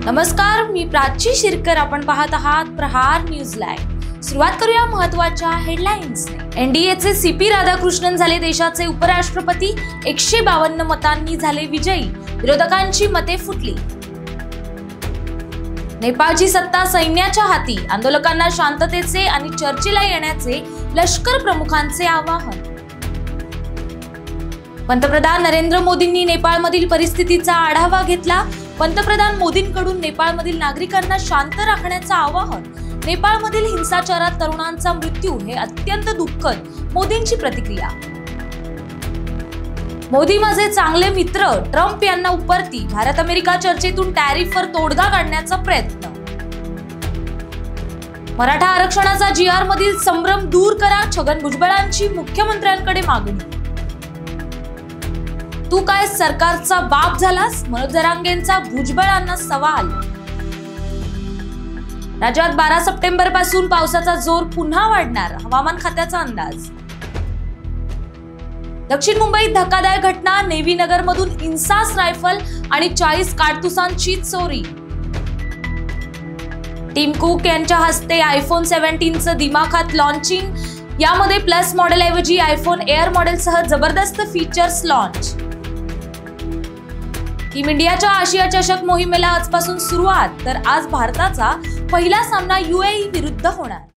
नमस्कार, मी प्राची शिरकर. आपण पाहत आहात प्रहार न्यूज लाईव्ह. सुरुवात करूया महत्त्वाच्या हेडलाईन्सने. एनडीएचे सीपी राधाकृष्णन झाले देशाचे उपराष्ट्रपती. 152 मतांनी झाले विजयी. विरोधकांची मते फुटली. नेपाळची सत्ता सैन्याच्या हाती. आंदोलकांना शांततेचे आणि चर्चेला येण्याचे लष्कर प्रमुखांचे आवाहन. पंतप्रधान नरेंद्र मोदींनी नेपाळमधील परिस्थितीचा आढावा घेतला. पंतप्रधान मोदींकडून नेपाळमधील नागरिकांना शांत राखण्याचं आवाहन. नेपाळमधील हिंसाचारात तरुणांचा मृत्यू हे अत्यंत दुःखद. मोदींची प्रतिक्रिया. मोदी माझे चांगले मित्र. ट्रम्प यांना उपरती. भारत अमेरिका चर्चेतून टॅरिफवर तोडगा काढण्याचा प्रयत्न. मराठा आरक्षणाचा GR मधील संभ्रम दूर करा. छगन भुजबळांची मुख्यमंत्र्यांकडे मागणी. तू काय सरकारचा बाप झालास? मनोज जरांगेंचा भुजबळांना सवाल. राज्यात 12 सप्टेंबर पासून पावसाचा जोर पुन्हा वाढणार. हवामान खात्याचा अंदाज. दक्षिण मुंबईत धक्कादायक घटना. नेव्ही नगर मधून इन्सास रायफल आणि 40 काडतुसांची चोरी. टिम कुक यांच्या हस्ते आयफोन 17चं दिमाखात लॉन्चिंग. यामध्ये प्लस मॉडेल ऐवजी आयफोन एअर मॉडेलसह जबरदस्त फीचर्स लॉन्च. टीम इंडियाच्या आशिया चषक मोहिमेला आजपासून सुरुवात. तर आज भारताचा पहिला सामना UAE विरुद्ध होणार.